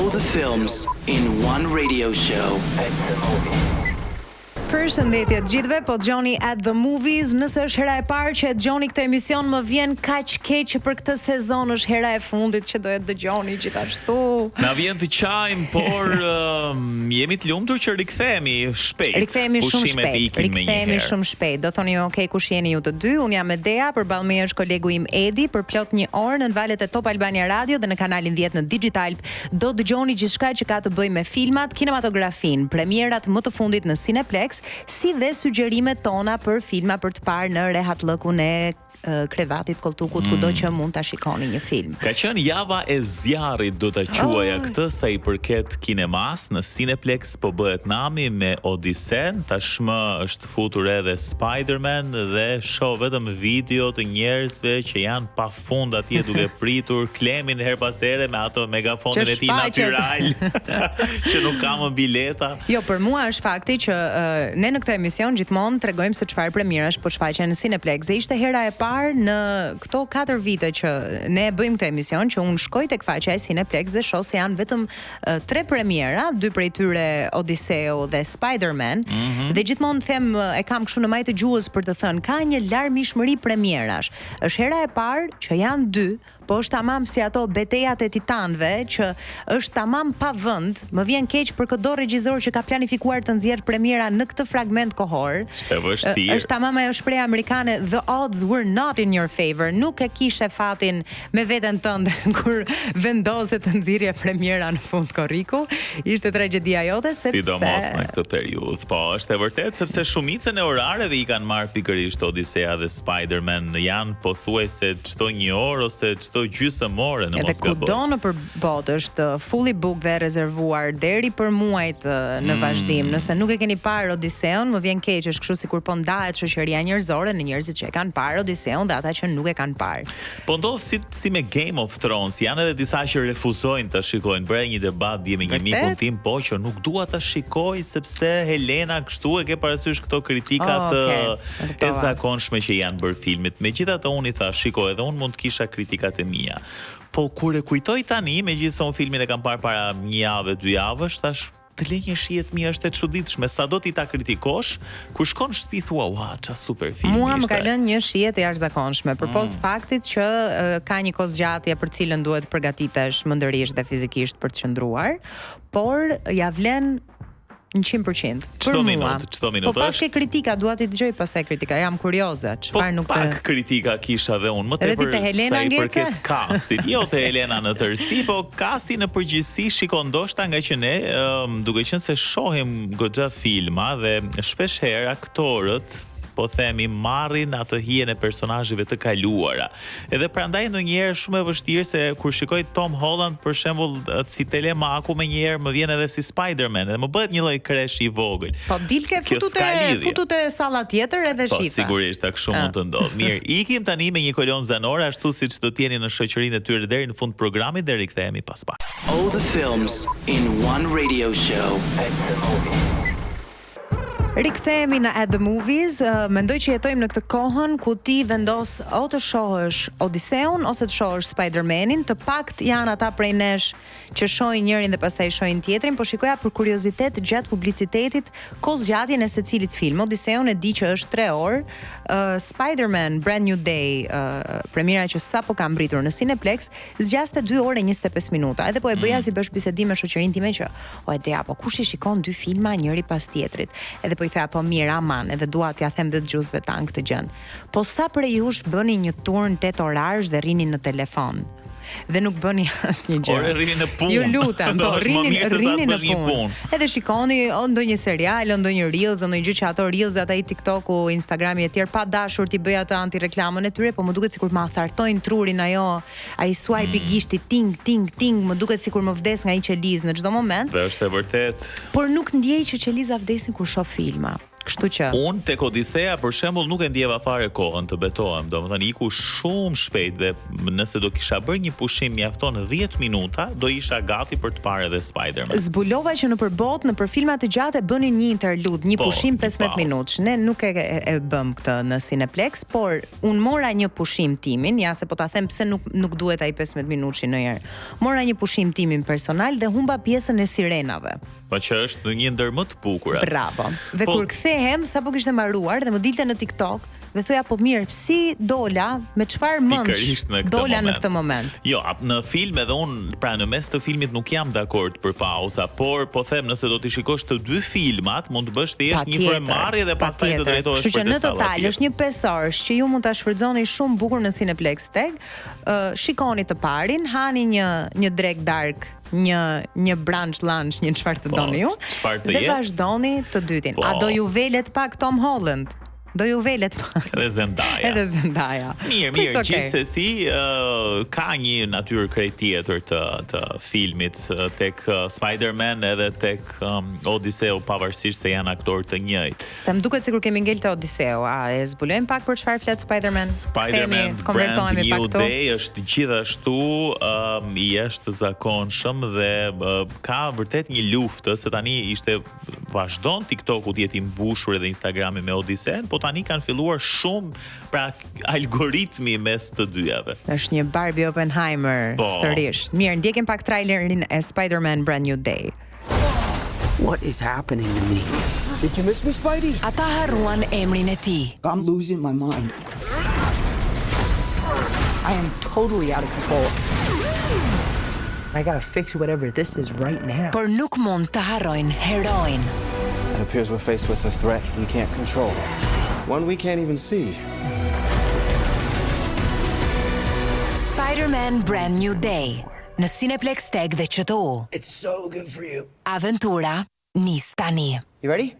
All the films in one radio show. Përshëndetje të gjithëve, po dëgjoni At the Movies. Nëse është hera e parë që e dëgjoni këtë emision, më vjen kaq keq që për këtë sezon është hera e fundit që do e dëgjoni gjithashtu. Na vjen të qajmë, por jemi të lumtur që rikthehemi shpejt. Rikthehemi shumë shpejt. Do thoni okay, kush jeni ju të dy? Unë jam Medea, përballë meje është kolegu im Edi. Për plot një orë në valët e Top Albania Radio dhe në kanalin 10 në Digital do dëgjoni gjithçka që ka të bëjë me filmat, kinematografin, premierat më të fundit në Cineplex, si dhe sugjerimet tona për filma për të parë në rehatlëkun e krevatit koltukut, kudo që mund ta shikoni një film. Ka qenë java e zjarrit, do ta quaja këtë, sa i përket kinemas. Në Cineplex po bëhet nami me Odisen, tashmë është futur edhe Spider-Man dhe shoh vetëm video të njerëzve që janë pafund atje duke pritur Klemin her pas here me ato megafonin e tij natyral që nuk ka më bileta. Jo, për mua është fakti që ne në këtë emision gjithmonë tregojmë se çfarë premierash po shfaqen në Cineplex. Dhe ishte hera e parë në këto 4 vite që ne bëjmë këtë emision që unë shkoj tek faqja e Cineplex dhe shoh se janë vetëm 3 premiera, 2 prej tyre Odiseu dhe Spider-Man. Dhe gjithmonë them, e kam kështu në majtë të gjuhës për të thënë, ka një larmishmëri premierash. Është hera e parë që janë 2, po është tamam si ato betejat e titanëve që është tamam pa vend. Më vjen keq për çdo regjisor që ka planifikuar të nxjerrë premiera në këtë fragment kohor. Është tamam ajo shprehja amerikane, the odds were not in your favor. Nuk e kishe fatin me veten tënde kur vendose të nxjerrje premiera në fund korriku. Ishte tragjedia jote sepse sidomos në këtë periudhë. Po, është e vërtet sepse shumicën e orareve i kanë marrë pikërisht Odisea dhe Spider-Man, janë pothuajse çdo një orë ose çdo gjysmë ore në Moskva. Edhe kudo në botë është fully booked dhe rezervuar deri për muajt në vazhdim. Nëse nuk e keni parë Odiseun, më vjen keq, është kështu sikur po ndahet shoqëria njerëzore në njerëzit që e kanë parë Odiseun dhe ata që nuk e kanë parë. Po ndodh si me Game of Thrones, janë edhe disa që refuzojnë ta shikojnë. Bëre një debat dje me një mikun tim, po që nuk dua ta shikoj sepse Helena kështu e ke parasysh këto kritikat e zakonshme që janë bërë filmit. Megjithatë unë i thash, shikoj, edhe unë mund të kisha kritikat e mia. Po kur e kujtoj tani, megjithëse unë filmin e kam parë para 1 javë, 2 javësh, tash të lë një shije të mirë është e çuditshme. Sado ti ta kritikosh, kur shkon në shtëpi thua, "Ua, ç'a super film ishte." Mua më ka lënë një shije të jashtëzakonshme, përpos faktit që ka një kohë zgjatje për cilën duhet përgatitesh mendërisht dhe fizikisht për të qëndruar, por ja vlen 100%. Çdo minutë. Po pas ke kritika, dua ti dëgjoj pastaj kritika. Jam kurioze, çfarë nuk të. Po pak kritika kisha dhe unë, më tepër sa i përket castit. Jo te Helena në tërësi, po casti në përgjithësi, shikon ndoshta nga që ne, duke qenë se shohim goxha filma dhe shpesh herë aktorët po themi marrin atë hijen e personazheve të kaluara. Edhe prandaj ndonjëherë shumë e vështirë se kur shikoj Tom Holland për shembull si Telemaku, më njëherë më vjen edhe si Spider-Man dhe më bëhet një lloj kresh i vogël. Po dilke futut e salla tjetër edhe shifa. Po sigurisht kështu mund të ndodh. Mirë, ikim tani me një kolon zanore ashtu siç do të jeni në shoqërinë e tyre deri në fund programit dhe rikthehemi pas pak. All the films in one radio show. Rikthehemi në At the Movies. Mendoj që jetojmë në këtë kohën ku ti vendos o të shohësh Odiseun ose të shohësh Spider-Manin. Të pakt janë ata prej nesh që shohin njërin dhe pastaj shohin tjetrin, po shikoja për kuriozitet gjatë publicitetit kohëzgjatjen e secilit film. Odiseun e di që është 3 orë, Spider-Man Brand New Day, premiera që sapo ka mbritur në Cineplex, zgjaste 2 orë e 25 minuta. Edhe po e bëja si bësh bisedim me shoqërinë time që, o Edea, po kush i shikon 2 filma njëri pas tjetrit? Edhe po i tha, po mirë, aman, edhe dua t'ja them dhe dëgjuesve tan këtë gjën. Po sa prej jush bëni një turn 8 orarësh dhe rrini në telefon? Dhe nuk bëni asnjë gjë. Ore rrini në punë. Ju lutem, po rrini në punë. Edhe shikoni ndonjë serial, ndonjë reels, ndonjë gjë që ato reelsat ai TikToku, Instagrami etj pa dashur ti bëj atë antireklamën e tyre, po më duket sikur ma thartojnë trurin ajo, ai swipe i gishti ting ting ting, më duket sikur më vdes nga ai qeliz në çdo moment. Dhe është e vërtet. Por nuk ndjej që qeliza vdesin kur shoh filma. Kështu që unë tek Odisea për shembull nuk e ndjeva fare kohën, të betohem, domethënë iku shumë shpejt dhe nëse do kisha bërë një pushim mjafton 10 minuta, do isha gati për të parë edhe Spider-Man. Zbulova që nëpër botë, nëpër filmat të gjatë bënin një interlude, një pushim 15 minutash. Ne nuk e bëm këtë në Cineplex, por unë mora një pushim timin, ja se po ta them pse nuk duhet ai 15 minutë ndonjëherë. Mora një pushim timin personal dhe humba pjesën e sirenave. Po që është një ndër më të bukura. Bravo. Dhe kur kthehem, sapo kishte mbaruar dhe më dilte në TikTok dhe thoja po mirë, si dola, me çfarë mendsh dola në këtë moment. Jo, në film edhe unë, pra në mes të filmit nuk jam dakord për pauza, por po them nëse do t'i shikosh të dy filmat, mund të bësh thjesht një frymëmarrje dhe pastaj të drejtohesh për të sallat. Kështu që në total është një 5 orësh që ju mund ta shfrytëzoni shumë bukur në Cineplex Tag. Shikoni të parin, hani një drek dark, një brunch lunch, një çfarë të doni ju, dhe vazhdoni të dytin. A do ju velet pak Tom Holland? Do ju velet pak. Edhe Zendaya. Mirë, gjithsesi ka një natyrë krejt tjetër të filmit tek Spider-Man edhe tek Odiseu, pavarësisht se janë aktorë të njëjtë. Se më duket sikur kemi ngel te Odiseu. A e zbulojmë pak për çfarë flet Spider-Man? Spider-Man Brand New Day është gjithashtu i jashtëzakonshëm dhe ka vërtet një luftë, se tani vazhdon TikTok-u të jetë i mbushur edhe Instagrami me Odisen, po tani kanë filluar shumë pra algoritmi mes të dyjave. Është një Barbie Oppenheimer sërish. Mirë, ndjekim pak trailerin e Spider-Man Brand New Day. What is happening to me? Did you miss me, Spidey? Ata harruan emrin e tij. I'm losing my mind. I am totally out of control. I gotta fix whatever this is right now. Por nuk mund të harrojnë heroin. It appears we're faced with a threat we can't control. One we can't even see. Spider-Man Brand New Day në Cineplex Tag dhe QTO. It's so good for you. Aventura nis tani. You ready?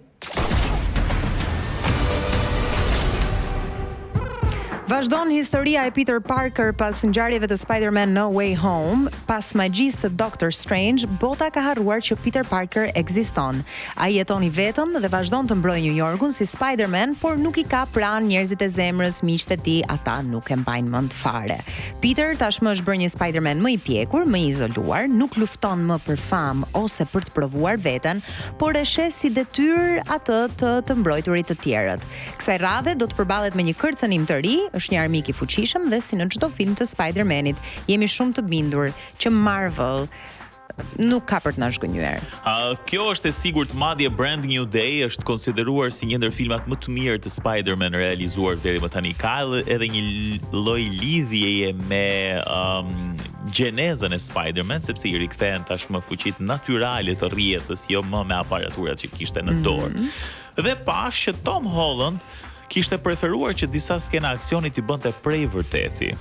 Vazhdon historia e Peter Parker pas ngjarjeve të Spider-Man No Way Home. Pas magjisë të Doctor Strange, bota ka harruar që Peter Parker ekziston. Ai jeton i vetëm dhe vazhdon të mbrojë New Yorkun si Spider-Man, por nuk i ka pranë njerëzit e zemrës, miqtë e tij, ata nuk e mbajnë mend fare. Peter tashmë është bërë një Spider-Man më i pjekur, më i izoluar, nuk lufton më për famë ose për të provuar veten, por e sheh si detyrë atë të mbrojturit të tjerët. Kësaj radhe do të përballet me një kërcënim të ri, është një armik i fuqishëm dhe si në çdo film të Spider-Manit, jemi shumë të bindur që Marvel nuk ka për të na zhgënjyer. Kjo është e sigurt, madje Brand New Day është konsideruar si një ndër filmat më të mirë të Spider-Man realizuar deri më tani. Ka edhe një lloj lidhjeje me gjenezën e Spider-Man, sepse i rikthehen tashmë fuqitë natyrale të rrjetës, jo më me aparaturat që kishte në dorë. Dhe pash që Tom Holland kishte preferuar që disa skena aksioni t'i bënte prej vërteti.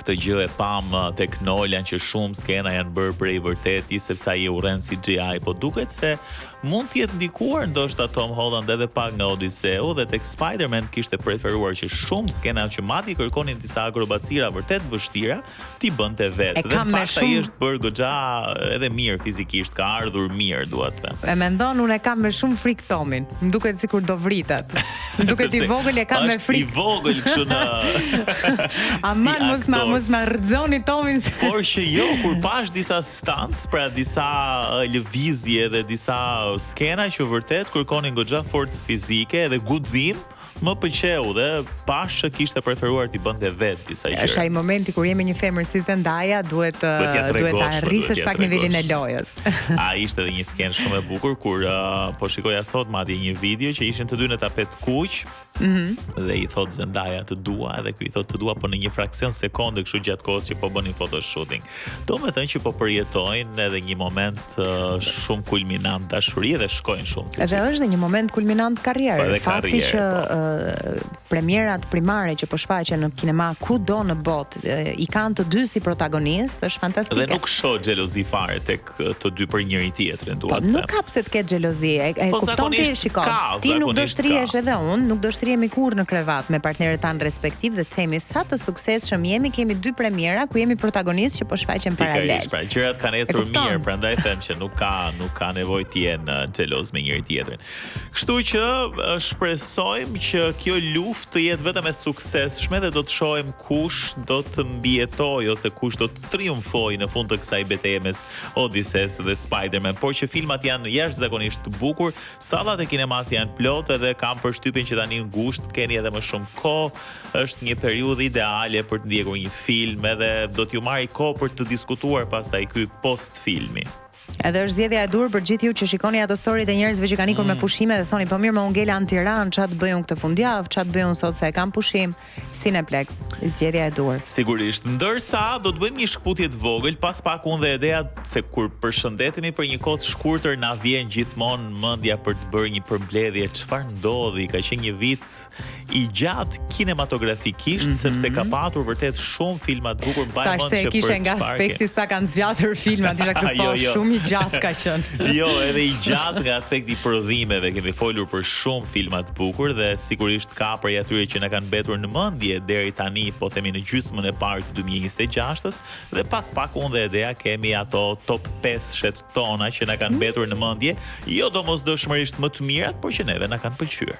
Këtë gjë e pam tek Nolan që shumë skena janë bërë prej vërteti sepse ai urren CGI, po duket se mund të jetë ndikuar ndoshta Tom Holland edhe pak nga Odiseu dhe tek Spider-Man kishte preferuar që shumë skena që madje kërkonin disa akrobacira vërtet vështira t'i bënte vetë. Dhe në fakt ai është bërë goxha edhe mirë fizikisht, ka ardhur mirë, dua të them. E mendon, unë e kam me shumë frikë Tomin. Më duket sikur do vritet. Më duket i vogël, e kam me frikë. I vogël kështu në Aman mos ma rrëzoni Tomin. Por që jo, kur pash disa stunts, pra disa lëvizje dhe disa skena që vërtet kërkonin goxha forcë fizike dhe guxim, më pëlqeu dhe pash që kishte preferuar t'i bënte vetë disa gjëra. Është ai momenti kur jemi një femër si Zendaya, duhet ta arrisësh pak nivelin e lojës. Ishte edhe një skenë shumë e bukur kur po shikoja sot madje një video që ishin të dy në tapet kuq. Dhe i thot Zendaya të dua, edhe ky i thot të dua, po në një fraksion sekonde kështu gjatë kohës që po bënin photoshooting. Domethënë që po përjetojnë edhe një moment shumë kulminant dashurie dhe shkojnë shumë. Edhe është një moment kulminant karriere. Fakti që premierat primare që po shfaqen në kinema kudo në botë i kanë të dy si protagonistë, është fantastike. Dhe nuk shoh xhelozi fare tek të dy për njëri tjetrin, dua të them. Nuk ka pse të ketë xhelozi. E kupton ti, shikoj. Ti nuk do shtrihesh edhe unë, nuk do shtrihemi kurrë në krevat me partnerët tanë respektiv dhe themi sa të suksesshëm jemi, kemi dy premiera ku jemi protagonistë që po shfaqen paralel. Pra, gjërat kanë ecur mirë, prandaj them që nuk ka nevojë të jenë xheloz me njëri tjetrin. Kështu që shpresojmë që kjo luftë të jetë vetëm e suksesshme dhe do të shohim kush do të mbijetojë ose kush do të triumfojë në fund të kësaj betejë mes Odysseus dhe Spider-Man, por që filmat janë jashtëzakonisht të bukur, sallat e kinemas janë plotë dhe kam përshtypjen që tani në gusht keni edhe më shumë kohë, është një periudhë ideale për të ndjekur një film edhe do t'ju marrë kohë për të diskutuar pastaj ky post filmi. Edhe është zgjedhja e dur për gjithë ju që shikoni ato storyt e njerëzve që kanë ikur me pushime dhe thoni po mirë më unë ngela në Tiranë, ç'a të bëj unë këtë fundjavë, ç'a të bëj unë sot se e kam pushim. Cineplex, zgjedhja e dur. Sigurisht, ndërsa do të bëjmë një shkputje të vogël, pas pak unë dhe Edea se kur përshëndetemi për një kohë të shkurtër na vjen gjithmonë mendja për të bërë një përmbledhje çfarë ndodhi, ka qenë një vit i gjatë kinematografikisht sepse ka patur vërtet shumë filma të bukur, mbaj mend që kishe nga aspekti sa kanë zgjatur filmat, isha kështu po shumë i gjatë ka qenë. Jo, edhe i gjatë nga aspekti i prodhimeve, kemi folur për shumë filma të bukur dhe sigurisht ka prej atyre që na kanë mbetur në mendje deri tani, po themi në gjysmën e parë të 2026-s dhe pas pak unë dhe Edea kemi ato top 5 shet tona që na kanë mbetur në mendje, jo domosdoshmërisht më të mirat, por që neve na kanë pëlqyer.